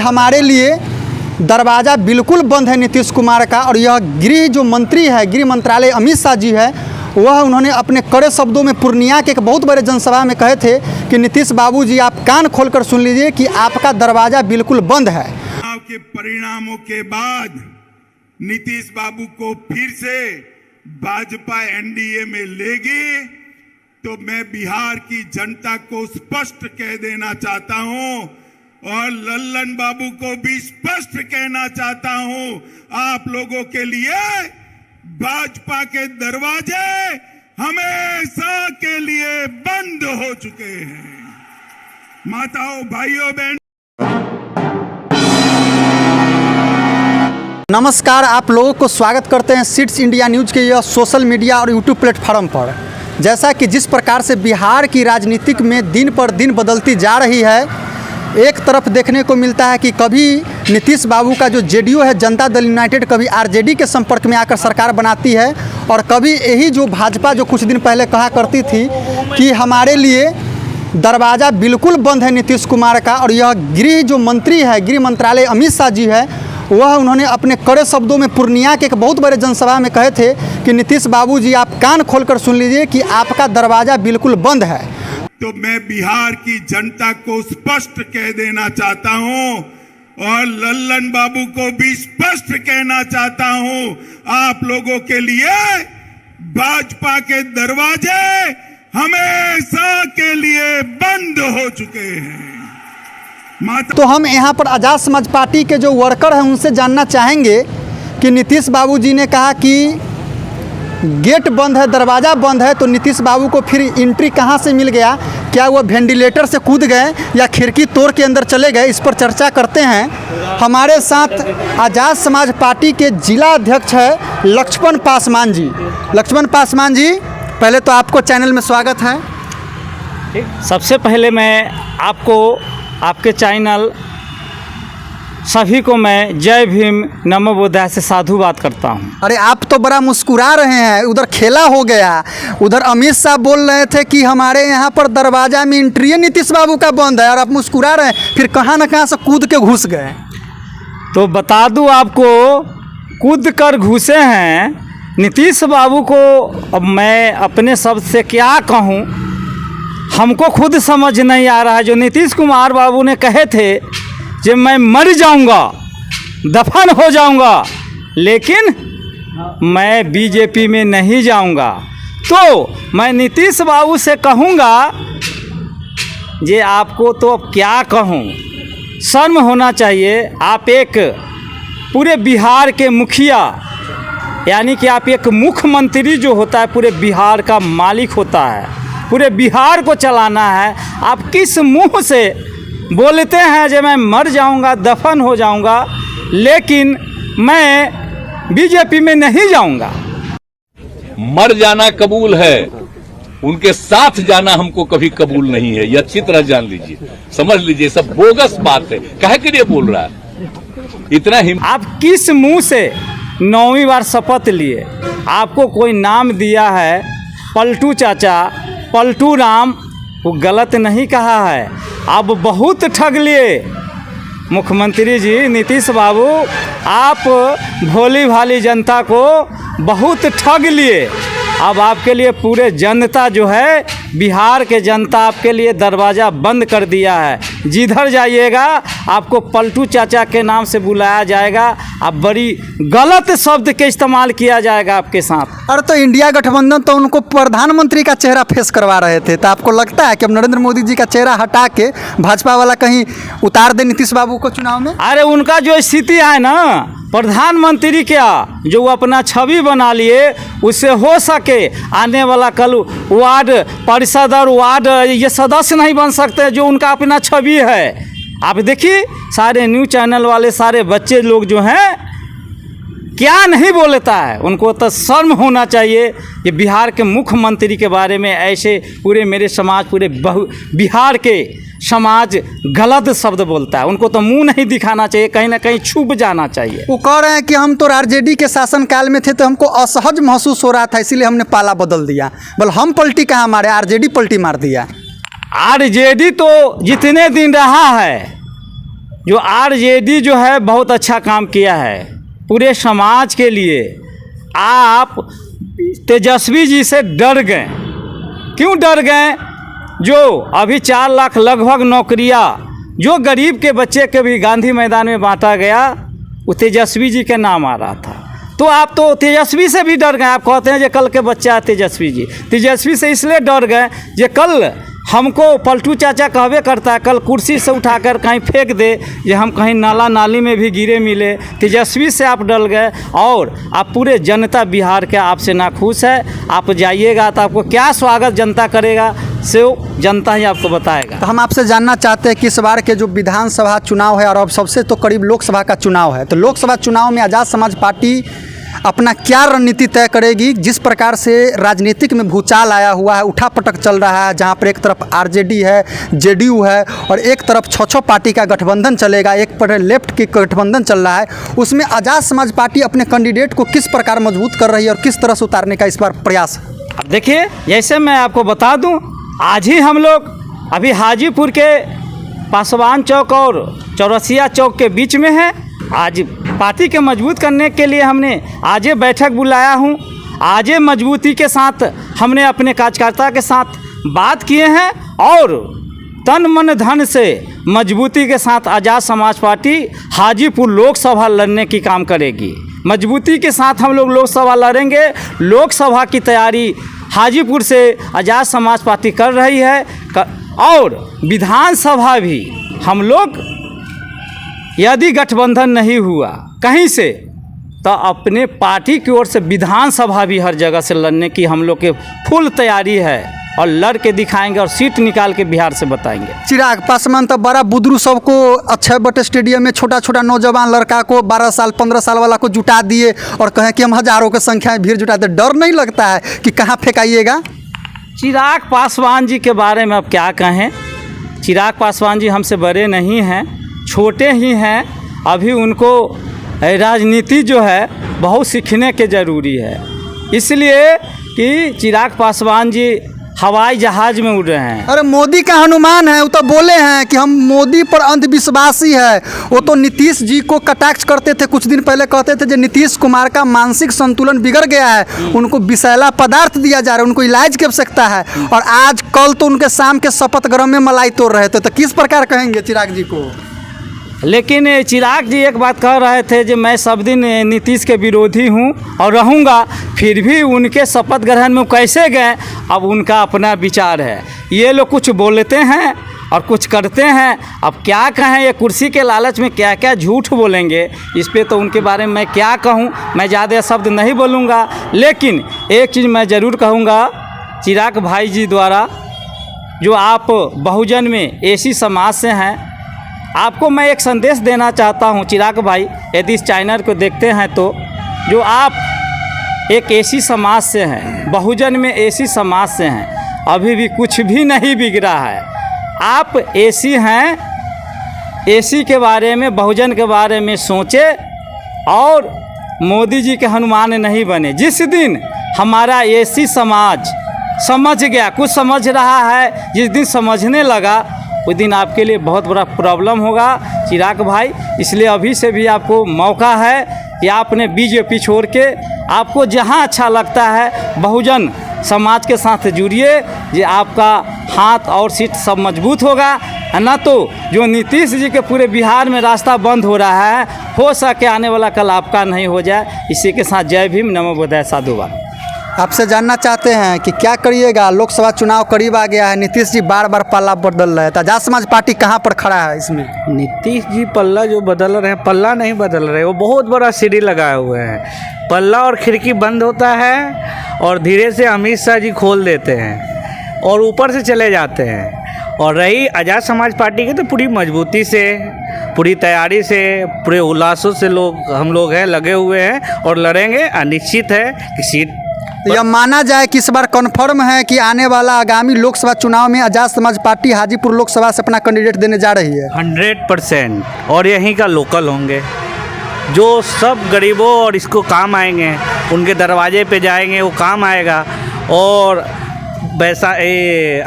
हमारे लिए दरवाज़ा बिल्कुल बंद है नीतीश कुमार का। और यह गृह जो मंत्री है, गृह मंत्रालय अमित शाह जी है, वह उन्होंने अपने कड़े शब्दों में पूर्णिया के एक बहुत बड़े जनसभा में कहे थे कि नीतीश बाबू जी आप कान खोलकर सुन लीजिए कि आपका दरवाज़ा बिल्कुल बंद है। चुनाव के परिणामों के बाद नीतीश बाबू को फिर से भाजपा एनडीए में लेगी तो मैं बिहार की जनता को स्पष्ट कह देना चाहता हूं और लल्लन बाबू को भी स्पष्ट कहना चाहता हूं, आप लोगों के लिए भाजपा के दरवाजे हमेशा के लिए बंद हो चुके हैं। माताओं, भाइयों, बहन, नमस्कार, आप लोगों को स्वागत करते हैं सीड्स इंडिया न्यूज़ के यह सोशल मीडिया और यूट्यूब प्लेटफॉर्म पर। जैसा कि जिस प्रकार से बिहार की राजनीतिक में दिन पर दिन बदलती जा रही है, एक तरफ देखने को मिलता है कि कभी नीतीश बाबू का जो जेडीयू है, जनता दल यूनाइटेड, कभी आरजेडी के संपर्क में आकर सरकार बनाती है, और कभी यही जो भाजपा जो कुछ दिन पहले कहा करती थी कि हमारे लिए दरवाज़ा बिल्कुल बंद है नीतीश कुमार का। और यह गृह जो मंत्री है, गृह मंत्रालय अमित शाह जी है, वह उन्होंने अपने कड़े शब्दों में पूर्णिया के एक बहुत बड़े जनसभा में कहे थे कि नीतीश बाबू जी आप कान खोलकर सुन लीजिए कि आपका दरवाज़ा बिल्कुल बंद है। तो मैं बिहार की जनता को स्पष्ट कह देना चाहता हूं और लल्लन बाबू को भी स्पष्ट कहना चाहता हूं, आप लोगों के लिए भाजपा के दरवाजे हमेशा के लिए बंद हो चुके हैं। तो हम यहाँ पर आज़ाद समाज पार्टी के जो वर्कर हैं उनसे जानना चाहेंगे कि नीतीश बाबू जी ने कहा कि गेट बंद है, दरवाज़ा बंद है, तो नीतीश बाबू को फिर एंट्री कहाँ से मिल गया? क्या वो वेंटिलेटर से कूद गए या खिड़की तोड़ के अंदर चले गए? इस पर चर्चा करते हैं। हमारे साथ आज़ाद समाज पार्टी के जिला अध्यक्ष है लक्ष्मण पासवान जी। लक्ष्मण पासवान जी, पहले तो आपको चैनल में स्वागत है। सबसे पहले मैं आपको, आपके चैनल सभी को मैं जय भीम नमो बुद्धाय से साधुवाद करता हूं। अरे आप तो बड़ा मुस्कुरा रहे हैं, उधर खेला हो गया। उधर अमित शाह बोल रहे थे कि हमारे यहाँ पर दरवाजा में एंट्री नीतीश बाबू का बंद है, और आप मुस्कुरा रहे हैं, फिर कहाँ न कहाँ से कूद के घुस गए। तो बता दूं आपको, कूद कर घुसे हैं नीतीश बाबू को। अब मैं अपने शब्द से क्या कहूँ, हमको खुद समझ नहीं आ रहा है। जो नीतीश कुमार बाबू ने कहे थे कि मैं मर जाऊंगा, दफन हो जाऊंगा, लेकिन मैं बीजेपी में नहीं जाऊंगा, तो मैं नीतीश बाबू से कहूंगा जे आपको तो अब क्या कहूं, शर्म होना चाहिए। आप एक पूरे बिहार के मुखिया, यानी कि आप एक मुख्यमंत्री जो होता है पूरे बिहार का मालिक होता है, पूरे बिहार को चलाना है। आप किस मुंह से बोलते हैं जो मैं मर जाऊंगा, दफन हो जाऊंगा, लेकिन मैं बीजेपी में नहीं जाऊंगा। मर जाना कबूल है, उनके साथ जाना हमको कभी कबूल नहीं है। यह अच्छी तरह जान लीजिए, समझ लीजिए, सब बोगस बात है। काहे के लिए बोल रहा है इतना ही? आप किस मुंह से 9वीं बार शपथ लिए? आपको कोई नाम दिया है पलटू चाचा, पलटू राम, वो गलत नहीं कहा है। अब बहुत ठग लिए मुख्यमंत्री जी नीतीश बाबू, आप भोली भाली जनता को बहुत ठग लिए। अब आपके लिए पूरे जनता जो है, बिहार के जनता आपके लिए दरवाज़ा बंद कर दिया है। जिधर जाइएगा आपको पलटू चाचा के नाम से बुलाया जाएगा, अब बड़ी गलत शब्द के इस्तेमाल किया जाएगा आपके साथ। अरे तो इंडिया गठबंधन तो उनको प्रधानमंत्री का चेहरा फेस करवा रहे थे, तो आपको लगता है कि अब नरेंद्र मोदी जी का चेहरा हटा के भाजपा वाला कहीं उतार दे नीतीश बाबू को चुनाव में? अरे उनका जो स्थिति है ना, प्रधानमंत्री क्या, जो वो अपना छवि बना लिए, उससे हो सके आने वाला कल वार्ड परिषद और वार्ड ये सदस्य नहीं बन सकते, जो उनका अपना छवि है। आप देखिए सारे न्यूज़ चैनल वाले, सारे बच्चे लोग जो हैं, क्या नहीं बोलता है। उनको तो शर्म होना चाहिए कि बिहार के मुख्यमंत्री के बारे में ऐसे पूरे मेरे समाज, पूरे बिहार के समाज गलत शब्द बोलता है। उनको तो मुंह नहीं दिखाना चाहिए, कहीं ना कहीं छुप जाना चाहिए। वो कह रहे हैं कि हम तो आरजेडी के शासनकाल में थे तो हमको असहज महसूस हो रहा था, इसीलिए हमने पाला बदल दिया। बोल हम पलटी कहाँ मारे, आरजेडी पलटी मार दिया। आरजेडी तो जितने दिन रहा है जो आरजेडी जो है बहुत अच्छा काम किया है पूरे समाज के लिए। आप तेजस्वी जी से डर गए, क्यों डर गए? जो अभी 4 लाख लगभग नौकरियां जो गरीब के बच्चे के भी गांधी मैदान में बांटा गया, वो तेजस्वी जी के नाम आ रहा था। तो आप तो तेजस्वी से भी डर गए। आप कहते हैं जो कल के बच्चा है तेजस्वी जी, तेजस्वी से इसलिए डर गए जो कल हमको पलटू चाचा कहवे करता है, कल कुर्सी से उठाकर कहीं फेंक दे, ये हम कहीं नाला नाली में भी गिरे मिले। तेजस्वी से आप डर गए और आप पूरे जनता बिहार के आपसे नाखुश है। आप जाइएगा तो आपको क्या स्वागत जनता करेगा से जनता ही आपको बताएगा। तो हम आपसे जानना चाहते हैं कि इस बार के जो विधानसभा चुनाव है और अब सबसे तो करीब लोकसभा का चुनाव है, तो लोकसभा चुनाव में आज़ाद समाज पार्टी अपना क्या रणनीति तय करेगी? जिस प्रकार से राजनीतिक में भूचाल आया हुआ है, उठापटक चल रहा है, जहां पर एक तरफ आरजेडी है, जेडीयू है और एक तरफ 6 पार्टी का गठबंधन चलेगा, एक पर लेफ्ट की गठबंधन चल रहा है, उसमें आज़ाद समाज पार्टी अपने कैंडिडेट को किस प्रकार मजबूत कर रही है और किस तरह से उतारने का इस बार प्रयास है? अब देखिए, जैसे मैं आपको बता दूं, आज ही हम लोग अभी हाजीपुर के पासवान चौक और चौरसिया चौक के बीच में है। आज पार्टी के मजबूत करने के लिए हमने आज ये बैठक बुलाया हूँ। आज ये मजबूती के साथ हमने अपने कार्यकर्ता के साथ बात किए हैं और तन मन धन से मजबूती के साथ आज़ाद समाज पार्टी हाजीपुर लोकसभा लड़ने की काम करेगी। मजबूती के साथ हम लोग लोकसभा लड़ेंगे। लोकसभा की तैयारी हाजीपुर से आज़ाद समाज पार्टी कर रही है और विधानसभा भी हम लोग, यदि गठबंधन नहीं हुआ कहीं से, तो अपने पार्टी की ओर से विधानसभा भी हर जगह से लड़ने की हम लोग के फुल तैयारी है और लड़ के दिखाएंगे और सीट निकाल के बिहार से बताएंगे। चिराग पासवान तो बड़ा बुजुर्ग सबको अक्षय बट स्टेडियम में छोटा छोटा नौजवान लड़का को 12 साल 15 साल वाला को जुटा दिए और कहें कि हम हज़ारों की संख्या में भीड़ जुटाते। डर नहीं लगता है कि कहाँ फेंकाइएगा? चिराग पासवान जी के बारे में अब क्या कहें। चिराग पासवान जी हमसे बड़े नहीं हैं, छोटे ही हैं। अभी उनको राजनीति जो है बहुत सीखने के ज़रूरी है, इसलिए कि चिराग पासवान जी हवाई जहाज़ में उड़ रहे हैं। अरे मोदी का हनुमान है, वो तो बोले हैं कि हम मोदी पर अंधविश्वासी है। वो तो नीतीश जी को कटाक्ष करते थे, कुछ दिन पहले कहते थे जो नीतीश कुमार का मानसिक संतुलन बिगड़ गया है, उनको विषैला पदार्थ दिया जा रहा है, उनको इलाज की आवश्यकता है। और आज कल तो उनके शाम के शपथ ग्रह में मलाई तोड़ रहे थे, तो किस प्रकार कहेंगे चिराग जी को? लेकिन चिराग जी एक बात कह रहे थे कि मैं सब दिन नीतीश के विरोधी हूं और रहूंगा, फिर भी उनके शपथ ग्रहण में कैसे गए अब उनका अपना विचार है। ये लोग कुछ बोलते हैं और कुछ करते हैं। अब क्या कहें, ये कुर्सी के लालच में क्या क्या झूठ बोलेंगे, इस पे तो उनके बारे में मैं क्या कहूं। मैं ज़्यादा शब्द नहीं बोलूँगा, लेकिन एक चीज़ मैं ज़रूर कहूँगा चिराग भाई जी द्वारा, जो आप बहुजन में एसी समाज से हैं, आपको मैं एक संदेश देना चाहता हूं चिराग भाई, यदि इस चैनल को देखते हैं तो, जो आप एक एसी समाज से हैं, बहुजन में एसी समाज से हैं, अभी भी कुछ भी नहीं बिगड़ा है। आप एसी हैं, एसी के बारे में, बहुजन के बारे में सोचे और मोदी जी के हनुमान नहीं बने। जिस दिन हमारा एसी समाज समझ गया, कुछ समझ रहा है, जिस दिन समझने लगा उस दिन आपके लिए बहुत बड़ा प्रॉब्लम होगा चिराग भाई। इसलिए अभी से भी आपको मौका है कि आपने बीजेपी छोड़ के आपको जहां अच्छा लगता है बहुजन समाज के साथ जुड़िए, ये आपका हाथ और सीट सब मजबूत होगा। ना तो जो नीतीश जी के पूरे बिहार में रास्ता बंद हो रहा है, हो सके आने वाला कल आपका नहीं हो जाए। इसी के साथ जय भीम, नमो बुद्धाय, साधुवाद। आपसे जानना चाहते हैं कि क्या करिएगा, लोकसभा चुनाव करीब आ गया है, नीतीश जी बार बार पल्ला बदल रहे हैं, तो आज़ाद समाज पार्टी कहाँ पर खड़ा है इसमें? नीतीश जी पल्ला जो बदल रहे हैं, पल्ला नहीं बदल रहे, वो बहुत बड़ा सीढ़ी लगाए हुए हैं। पल्ला और खिड़की बंद होता है और धीरे से अमित शाह जी खोल देते हैं और ऊपर से चले जाते हैं। और रही आज़ाद समाज पार्टी की, तो पूरी मजबूती से, पूरी तैयारी से, पूरे उल्लासों से हम लोग हैं, लगे हुए हैं और लड़ेंगे। निश्चित है कि सीट यह माना जाए कि इस बार कन्फर्म है कि आने वाला आगामी लोकसभा चुनाव में आज़ाद समाज पार्टी हाजीपुर लोकसभा से अपना कैंडिडेट देने जा रही है। 100%, और यहीं का लोकल होंगे, जो सब गरीबों और इसको काम आएंगे, उनके दरवाजे पे जाएंगे, वो काम आएगा। और वैसा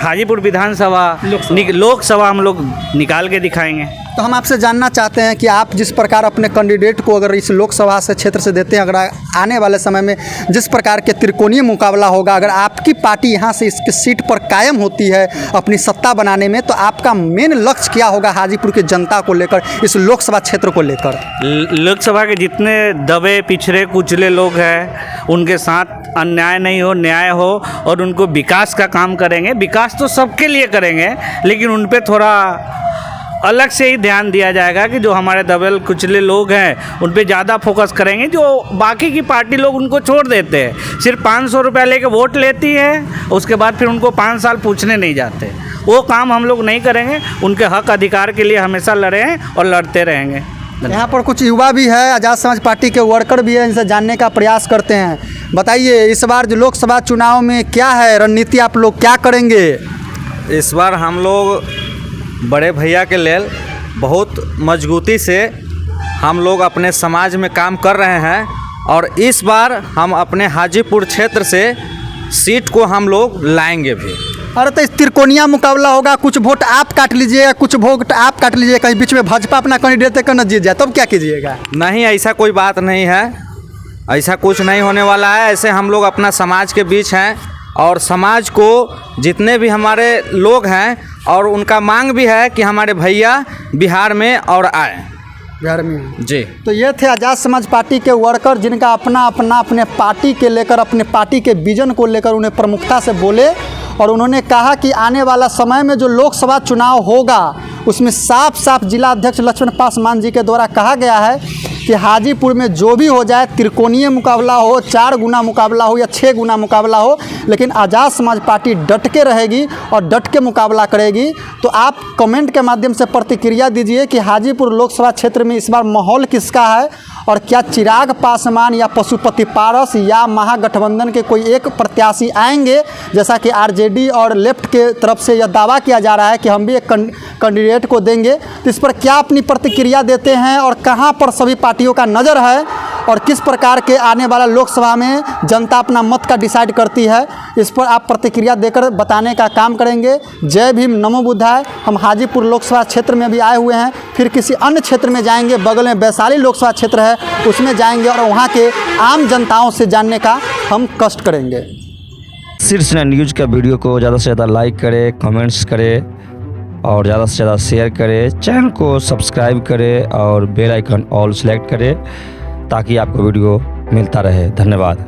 हाजीपुर विधानसभा लोकसभा हम लोग निकाल के दिखाएंगे। तो हम आपसे जानना चाहते हैं कि आप जिस प्रकार अपने कैंडिडेट को अगर इस लोकसभा से क्षेत्र से देते हैं, अगर आने वाले समय में जिस प्रकार के त्रिकोणीय मुकाबला होगा, अगर आपकी पार्टी यहाँ से इसकी सीट पर कायम होती है अपनी सत्ता बनाने में, तो आपका मेन लक्ष्य क्या होगा हाजीपुर की जनता को लेकर, इस लोकसभा क्षेत्र को लेकर? लोकसभा के जितने दबे पिछड़े कुचले लोग हैं उनके साथ अन्याय नहीं हो, न्याय हो, और उनको विकास का काम करेंगे। विकास तो सबके लिए करेंगे, लेकिन उन पे थोड़ा अलग से ही ध्यान दिया जाएगा कि जो हमारे दबे कुचले लोग हैं उन पे ज़्यादा फोकस करेंगे। जो बाकी की पार्टी लोग उनको छोड़ देते हैं, सिर्फ 500 रुपया लेके वोट लेती है, उसके बाद फिर उनको 5 साल पूछने नहीं जाते। वो काम हम लोग नहीं करेंगे। उनके हक अधिकार के लिए हमेशा लड़े हैं और लड़ते रहेंगे। यहाँ पर कुछ युवा भी है, आज़ाद समाज पार्टी के वर्कर भी हैं, इनसे जानने का प्रयास करते हैं। बताइए, इस बार जो लोकसभा चुनाव में क्या है रणनीति, आप लोग क्या करेंगे? इस बार हम लोग बड़े भैया के लेल बहुत मजबूती से हम लोग अपने समाज में काम कर रहे हैं, और इस बार हम अपने हाजीपुर क्षेत्र से सीट को हम लोग लाएंगे भी। अरे तो इस त्रिकोणीय मुकाबला होगा, कुछ वोट आप काट लीजिएगा, कुछ वोट आप काट लीजिएगा, कहीं बीच में भाजपा अपना कैंडिडेट देकर न जीत जाए, तब क्या कीजिएगा? नहीं, ऐसा कोई बात नहीं है, ऐसा कुछ नहीं होने वाला है। ऐसे हम लोग अपना समाज के बीच हैं, और समाज को जितने भी हमारे लोग हैं, और उनका मांग भी है कि हमारे भैया बिहार में और आए बिहार में जी। तो ये थे आज़ाद समाज पार्टी के वर्कर, जिनका अपने पार्टी के लेकर, अपने पार्टी के विजन को लेकर उन्हें प्रमुखता से बोले, और उन्होंने कहा कि आने वाला समय में जो लोकसभा चुनाव होगा उसमें साफ साफ जिला अध्यक्ष लक्ष्मण पासवान जी के द्वारा कहा गया है कि हाजीपुर में जो भी हो जाए, त्रिकोणीय मुकाबला हो, 4 गुना मुकाबला हो या 6 गुना मुकाबला हो, लेकिन आज़ाद समाज पार्टी डट के रहेगी और डट के मुकाबला करेगी। तो आप कमेंट के माध्यम से प्रतिक्रिया दीजिए कि हाजीपुर लोकसभा क्षेत्र में इस बार माहौल किसका है, और क्या चिराग पासवान या पशुपति पारस या महागठबंधन के कोई एक प्रत्याशी आएंगे, जैसा कि आरजेडी और लेफ्ट के तरफ से यह दावा किया जा रहा है कि हम भी एक कैंडिडेट को देंगे। तो इस पर क्या अपनी प्रतिक्रिया देते हैं, और कहां पर सभी पार्टियों का नज़र है, और किस प्रकार के आने वाला लोकसभा में जनता अपना मत का डिसाइड करती है, इस पर आप प्रतिक्रिया देकर बताने का काम करेंगे। जय भीम, नमो बुद्धाय। हम हाजीपुर लोकसभा क्षेत्र में भी आए हुए हैं, फिर किसी अन्य क्षेत्र में जाएंगे, बगल में वैशाली लोकसभा क्षेत्र है उसमें जाएंगे, और वहाँ के आम जनताओं से जानने का हम कष्ट करेंगे। शीर्ष न्यूज़ का वीडियो को ज़्यादा से ज़्यादा लाइक करें, कमेंट्स करें, और ज़्यादा से ज़्यादा शेयर करें, चैनल को सब्सक्राइब करें, और बेल आइकन ऑल सेलेक्ट करें, ताकि आपको वीडियो मिलता रहे। धन्यवाद।